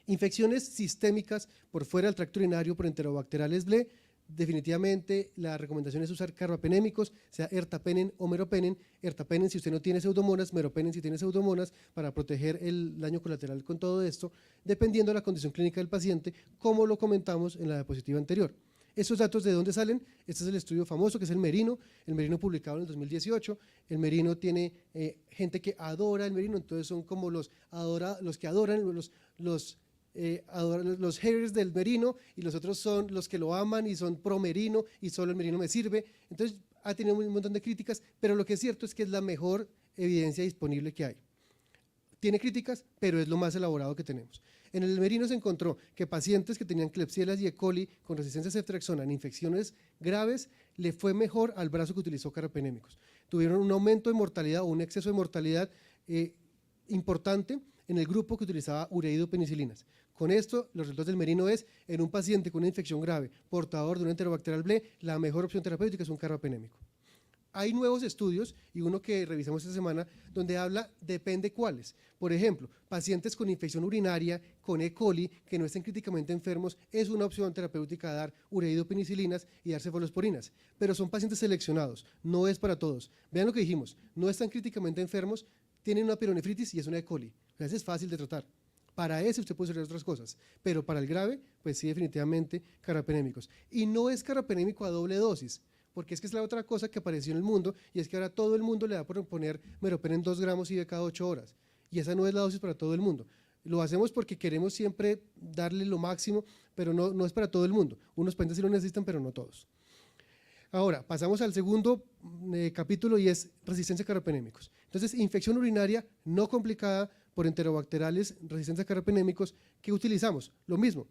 Infecciones sistémicas por fuera del tracto urinario por enterobacteriales BLE, definitivamente la recomendación es usar carbapenémicos, sea ertapenem o meropenem. Ertapenem si usted no tiene pseudomonas, meropenem si tiene pseudomonas, para proteger el daño colateral con todo esto, dependiendo de la condición clínica del paciente, como lo comentamos en la diapositiva anterior. ¿Esos datos de dónde salen? Este es el estudio famoso que es el Merino publicado en el 2018. El Merino tiene gente que adora el Merino, entonces son como los que adoran los haters del Merino, y los otros son los que lo aman y son pro Merino y solo el Merino me sirve. Entonces ha tenido un montón de críticas, pero lo que es cierto es que es la mejor evidencia disponible que hay. Tiene críticas, pero es lo más elaborado que tenemos. En el Merino se encontró que pacientes que tenían Klebsiella y E. coli con resistencia a ceftriaxona en infecciones graves le fue mejor al brazo que utilizó carbapenémicos. Tuvieron un aumento de mortalidad o un exceso de mortalidad importante en el grupo que utilizaba ureido penicilinas. Con esto, los resultados del Merino es, en un paciente con una infección grave, portador de una enterobacterial BLE, la mejor opción terapéutica es un carbapenémico. Hay nuevos estudios, y uno que revisamos esta semana, donde habla, depende cuáles. Por ejemplo, pacientes con infección urinaria, con E. coli, que no estén críticamente enfermos, es una opción terapéutica dar ureidopenicilinas y dar cefalosporinas, pero son pacientes seleccionados, no es para todos. Vean lo que dijimos, no están críticamente enfermos, tienen una pielonefritis y es una E. coli. Ese es fácil de tratar. Para ese usted puede hacer otras cosas, pero para el grave, pues sí, definitivamente carbapenémicos. Y no es carbapenémico a doble dosis, porque es que es la otra cosa que apareció en el mundo, y es que ahora todo el mundo le da por poner meropenem 2 gramos IV cada 8 horas, y esa no es la dosis para todo el mundo. Lo hacemos porque queremos siempre darle lo máximo, pero no es para todo el mundo. Unos pacientes sí lo necesitan, pero no todos. Ahora, pasamos al segundo capítulo y es resistencia a carbapenémicos. Entonces, infección urinaria no complicada por enterobacteriales resistentes a carbapenémicos, ¿qué utilizamos? Lo mismo,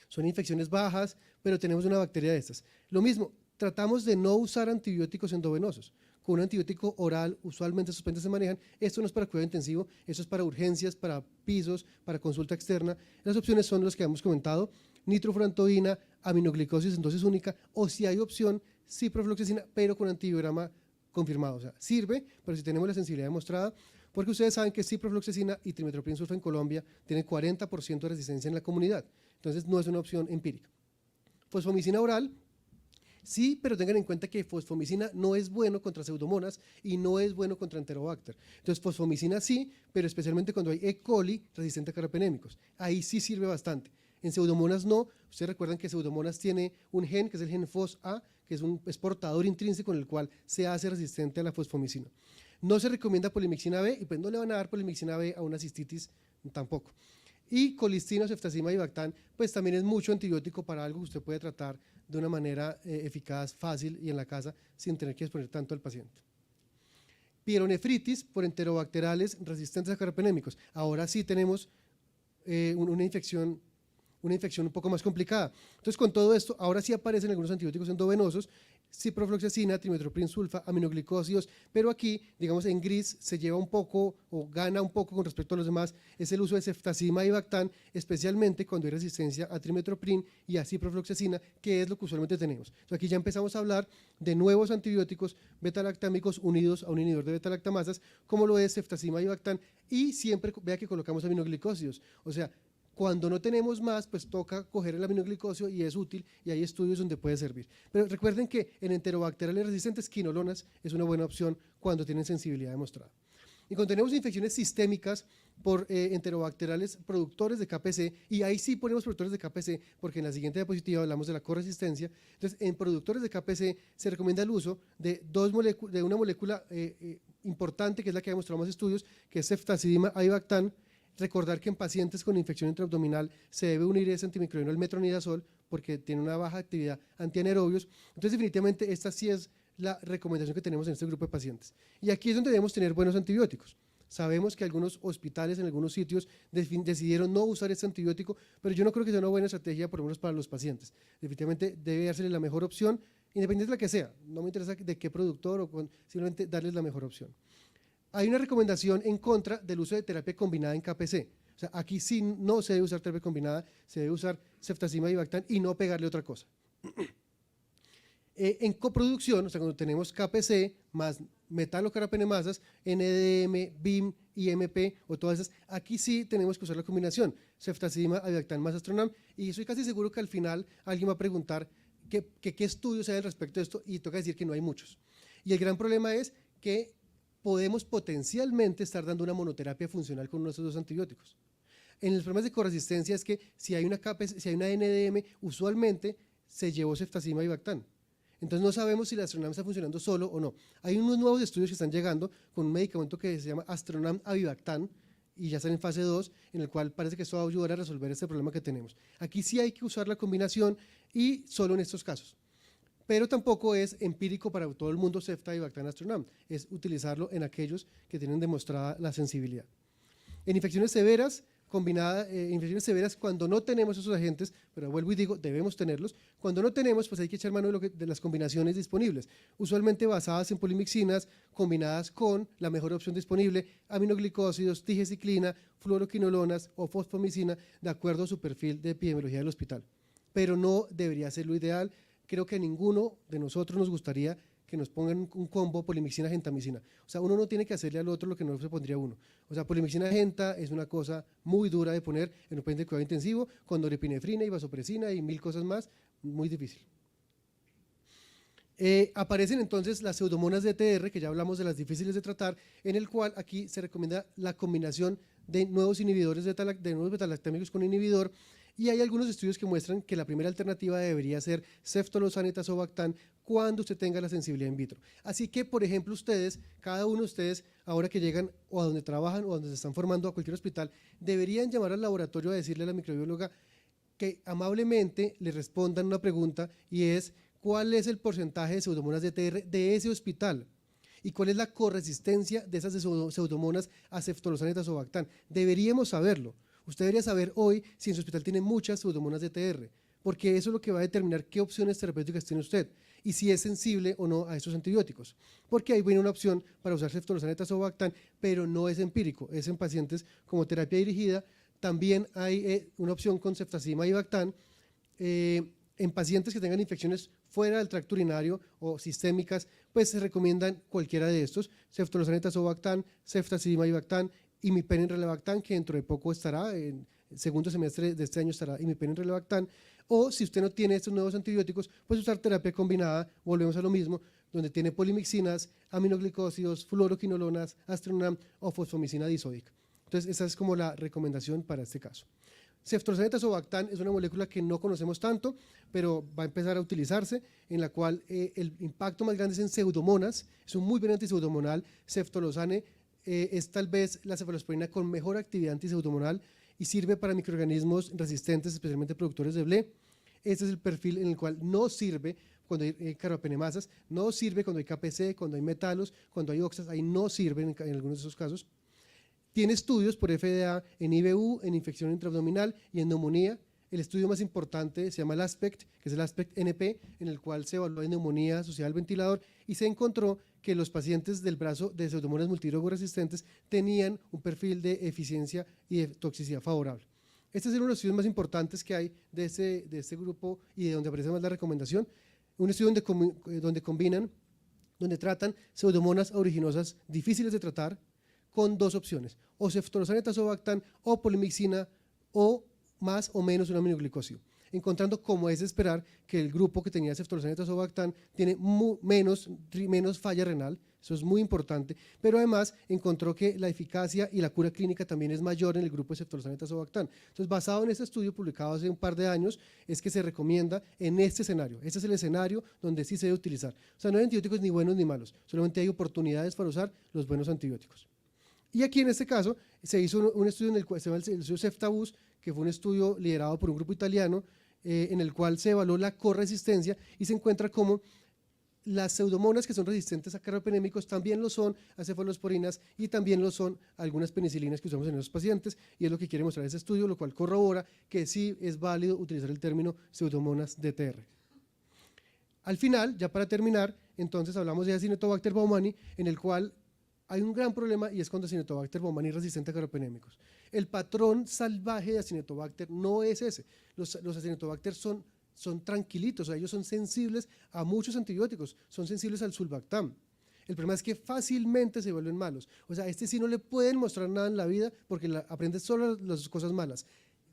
son infecciones bajas, pero tenemos una bacteria de estas. Lo mismo, tratamos de no usar antibióticos endovenosos. Con un antibiótico oral, usualmente esos pacientes se manejan. Esto no es para cuidado intensivo, esto es para urgencias, para pisos, para consulta externa. Las opciones son las que hemos comentado: nitrofurantoína, aminoglicosis en dosis única, o si hay opción, ciprofloxacina, pero con antibiograma confirmado. O sea, sirve, pero si tenemos la sensibilidad demostrada, porque ustedes saben que ciprofloxacina y trimetoprim sulfa en Colombia tienen 40% de resistencia en la comunidad. Entonces, no es una opción empírica. Fosfomicina oral, sí, pero tengan en cuenta que fosfomicina no es bueno contra pseudomonas y no es bueno contra enterobacter. Entonces, fosfomicina sí, pero especialmente cuando hay E. coli resistente a carbapenémicos. Ahí sí sirve bastante. En pseudomonas no. Ustedes recuerdan que pseudomonas tiene un gen, que es el gen FOS-A, que es portador intrínseco en el cual se hace resistente a la fosfomicina. No se recomienda polimixina B, y pues no le van a dar polimixina B a una cistitis tampoco. Y colistina, ceftazima y bactán, pues también es mucho antibiótico para algo que usted puede tratar de una manera eficaz, fácil y en la casa, sin tener que exponer tanto al paciente. Pielonefritis por enterobacteriales resistentes a carbapenémicos. Ahora sí tenemos una infección un poco más complicada. Entonces, con todo esto, ahora sí aparecen algunos antibióticos endovenosos, ciprofloxacina, trimetoprim sulfa, aminoglicósidos, pero aquí, digamos, en gris se lleva un poco o gana un poco con respecto a los demás, es el uso de ceftazima y bactán, especialmente cuando hay resistencia a trimetoprim y a ciprofloxacina, que es lo que usualmente tenemos. Entonces, aquí ya empezamos a hablar de nuevos antibióticos betalactámicos unidos a un inhibidor de betalactamasas, como lo es ceftazima y bactán, y siempre vea que colocamos aminoglicósidos, o sea, cuando no tenemos más, pues toca coger el aminoglicosio y es útil, y hay estudios donde puede servir. Pero recuerden que en enterobacteriales resistentes, quinolonas es una buena opción cuando tienen sensibilidad demostrada. Y cuando tenemos infecciones sistémicas por enterobacteriales productores de KPC, y ahí sí ponemos productores de KPC, porque en la siguiente diapositiva hablamos de la corresistencia. Entonces, en productores de KPC se recomienda el uso de una molécula importante, que es la que ha demostrado más estudios, que es ceftazidima avibactam. Recordar que en pacientes con infección intraabdominal se debe unir ese antimicrobiano al metronidazol porque tiene una baja actividad antianaerobios. Entonces, definitivamente, esta sí es la recomendación que tenemos en este grupo de pacientes. Y aquí es donde debemos tener buenos antibióticos. Sabemos que algunos hospitales en algunos sitios decidieron no usar este antibiótico, pero yo no creo que sea una buena estrategia, por lo menos para los pacientes. Definitivamente debe dársele la mejor opción, independientemente de la que sea. No me interesa de qué productor, simplemente darles la mejor opción. Hay una recomendación en contra del uso de terapia combinada en KPC. O sea, aquí sí no se debe usar terapia combinada, se debe usar ceftazima y bactán y no pegarle otra cosa. En coproducción, o sea, cuando tenemos KPC más metalocarbapenemasas, NDM, BIM, IMP o todas esas, aquí sí tenemos que usar la combinación, ceftazima, avibactam más astronam, y estoy casi seguro que al final alguien va a preguntar qué estudios hay al respecto de esto, y toca decir que no hay muchos. Y el gran problema es que podemos potencialmente estar dando una monoterapia funcional con uno de esos dos antibióticos. En los problemas de corresistencia es que si hay una NDM, usualmente se llevó ceftazima y bactán. Entonces no sabemos si la Astronam está funcionando solo o no. Hay unos nuevos estudios que están llegando con un medicamento que se llama Astronam avibactam y ya están en fase 2, en el cual parece que esto va a ayudar a resolver este problema que tenemos. Aquí sí hay que usar la combinación y solo en estos casos. Pero tampoco es empírico para todo el mundo cefta y bactam astronam, es utilizarlo en aquellos que tienen demostrada la sensibilidad. En infecciones severas, infecciones severas cuando no tenemos esos agentes, pero vuelvo y digo, debemos tenerlos. Cuando no tenemos, pues hay que echar mano de las combinaciones disponibles, usualmente basadas en polimixinas, combinadas con la mejor opción disponible, aminoglicósidos, tigeciclina, fluoroquinolonas o fosfomicina, de acuerdo a su perfil de epidemiología del hospital. Pero no debería ser lo ideal. Creo que a ninguno de nosotros nos gustaría que nos pongan un combo polimixina, gentamicina. O sea, uno no tiene que hacerle al otro lo que no se pondría uno. O sea, polimixina genta es una cosa muy dura de poner en un paciente de cuidado intensivo, con norepinefrina y vasopresina y 1000 cosas más, muy difícil. Aparecen entonces las pseudomonas DTR, que ya hablamos de las difíciles de tratar, en el cual aquí se recomienda la combinación de nuevos inhibidores de nuevos betalactámicos con inhibidor, y hay algunos estudios que muestran que la primera alternativa debería ser ceftolozane tazobactam cuando usted tenga la sensibilidad in vitro. Así que, por ejemplo, ustedes, cada uno de ustedes, ahora que llegan o a donde trabajan o a donde se están formando a cualquier hospital, deberían llamar al laboratorio a decirle a la microbióloga que amablemente le respondan una pregunta, y es: ¿cuál es el porcentaje de pseudomonas DTR de ese hospital? ¿Y cuál es la corresistencia de esas pseudomonas a ceftolozane tazobactam? Deberíamos saberlo. Usted debería saber hoy si en su hospital tiene muchas pseudomonas DTR, porque eso es lo que va a determinar qué opciones terapéuticas tiene usted y si es sensible o no a estos antibióticos. Porque ahí viene una opción para usar ceftolozane tazobactam, pero no es empírico, es en pacientes como terapia dirigida. También hay una opción con ceftazidima y bactam en pacientes que tengan infecciones fuera del tracto urinario o sistémicas, pues se recomiendan cualquiera de estos: ceftolozane tazobactam, ceftazidima y bactam, imipenem relebactam, que dentro de poco estará, en el segundo semestre de este año estará imipenem relebactam. O si usted no tiene estos nuevos antibióticos, pues usar terapia combinada, volvemos a lo mismo, donde tiene polimixinas, aminoglicósidos, fluoroquinolonas, astronam o fosfomicina disódica. Entonces esa es como la recomendación para este caso. Ceftolozane tazobactam es una molécula que no conocemos tanto, pero va a empezar a utilizarse, en la cual el impacto más grande es en pseudomonas. Es un muy buen antipseudomonal. Ceftolozane es tal vez la cefalosporina con mejor actividad antipseudomonal y sirve para microorganismos resistentes, especialmente productores de BLE. Este es el perfil en el cual no sirve cuando hay carbapenemasas, no sirve cuando hay KPC, cuando hay metalos, cuando hay oxas, ahí no sirven en algunos de esos casos. Tiene estudios por FDA en IBU, en infección intraabdominal y en neumonía. El estudio más importante se llama el ASPECT, que es el ASPECT NP, en el cual se evaluó en neumonía asociada al ventilador y se encontró que los pacientes del brazo de pseudomonas multidrogo resistentes tenían un perfil de eficiencia y de toxicidad favorable. Este es uno de los estudios más importantes que hay de este grupo y de donde aparece más la recomendación. Un estudio donde tratan pseudomonas aeruginosa difíciles de tratar, con dos opciones: o ceftolozane tazobactam o polimixina, o más o menos un aminoglicósido, encontrando, como es de esperar, que el grupo que tenía ceftolozane tazobactam tiene menos falla renal. Eso es muy importante, pero además encontró que la eficacia y la cura clínica también es mayor en el grupo de ceftolozane tazobactam. Entonces, basado en este estudio publicado hace un par de años, es que se recomienda en este escenario. Este es el escenario donde sí se debe utilizar. O sea, no hay antibióticos ni buenos ni malos, solamente hay oportunidades para usar los buenos antibióticos. Y aquí en este caso se hizo un estudio en el cual se llama el estudio Ceftabus, que fue un estudio liderado por un grupo italiano, en el cual se evaluó la corresistencia y se encuentra como las pseudomonas que son resistentes a carbapenémicos también lo son a cefalosporinas y también lo son a algunas penicilinas que usamos en esos pacientes, y es lo que quiere mostrar ese estudio, lo cual corrobora que sí es válido utilizar el término pseudomonas DTR. Al final, ya para terminar, entonces hablamos de Acinetobacter baumannii, en el cual hay un gran problema, y es cuando Acinetobacter baumannii es resistente a carbapenémicos. El patrón salvaje de Acinetobacter no es ese. Los Acinetobacter son tranquilitos, o sea, ellos son sensibles a muchos antibióticos, son sensibles al sulbactam. El problema es que fácilmente se vuelven malos. O sea, sí no le pueden mostrar nada en la vida porque aprende solo las cosas malas.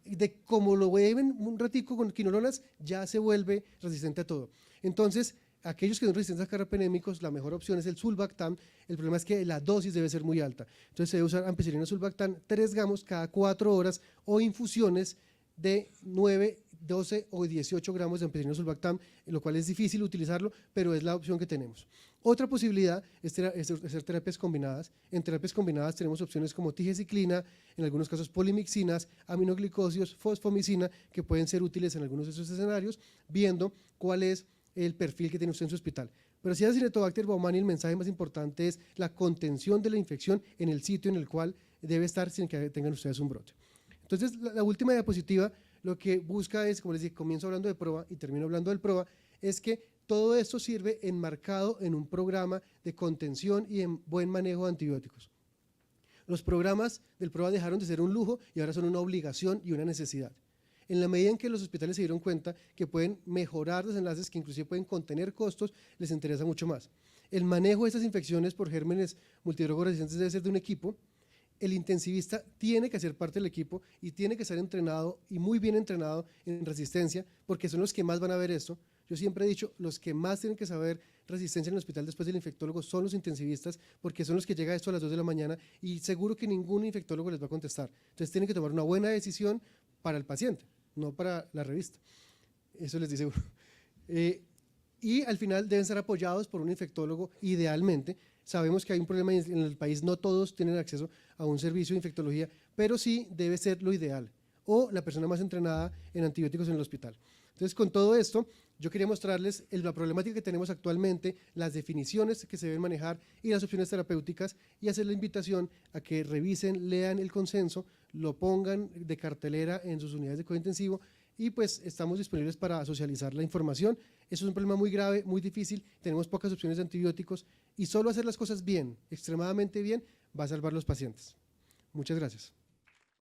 De como lo beben un ratico con quinolonas, ya se vuelve resistente a todo. Entonces, aquellos que son resistentes a carbapenémicos, la mejor opción es el sulbactam. El problema es que la dosis debe ser muy alta. Entonces se debe usar ampicilina sulbactam 3 gramos cada 4 horas o infusiones de 9, 12 o 18 gramos de ampicilina sulbactam, lo cual es difícil utilizarlo, pero es la opción que tenemos. Otra posibilidad es hacer terapias combinadas. En terapias combinadas tenemos opciones como tigeciclina, en algunos casos polimixinas, aminoglicósidos, fosfomicina, que pueden ser útiles en algunos de esos escenarios, viendo cuál es el perfil que tiene usted en su hospital. Pero si es Acinetobacter baumannii, el mensaje más importante es la contención de la infección en el sitio en el cual debe estar sin que tengan ustedes un brote. Entonces, la última diapositiva lo que busca es, como les dije, comienzo hablando de PROA y termino hablando del PROA, es que todo esto sirve enmarcado en un programa de contención y en buen manejo de antibióticos. Los programas del PROA dejaron de ser un lujo y ahora son una obligación y una necesidad. En la medida en que los hospitales se dieron cuenta que pueden mejorar desenlaces, que inclusive pueden contener costos, les interesa mucho más. El manejo de estas infecciones por gérmenes multidrogos resistentes debe ser de un equipo. El intensivista tiene que ser parte del equipo y tiene que ser entrenado y muy bien entrenado en resistencia, porque son los que más van a ver esto. Yo siempre he dicho, los que más tienen que saber resistencia en el hospital después del infectólogo son los intensivistas, porque son los que llega esto a las 2 de la mañana y seguro que ningún infectólogo les va a contestar. Entonces tienen que tomar una buena decisión para el paciente, no para la revista. Eso les dice uno. Y al final deben ser apoyados por un infectólogo idealmente. Sabemos que hay un problema en el país, no todos tienen acceso a un servicio de infectología, pero sí debe ser lo ideal, o la persona más entrenada en antibióticos en el hospital. Entonces, con todo esto, yo quería mostrarles la problemática que tenemos actualmente, las definiciones que se deben manejar y las opciones terapéuticas, y hacer la invitación a que revisen, lean el consenso, lo pongan de cartelera en sus unidades de cuidado intensivo, y pues estamos disponibles para socializar la información. Eso es un problema muy grave, muy difícil, tenemos pocas opciones de antibióticos y solo hacer las cosas bien, extremadamente bien, va a salvar a los pacientes. Muchas gracias.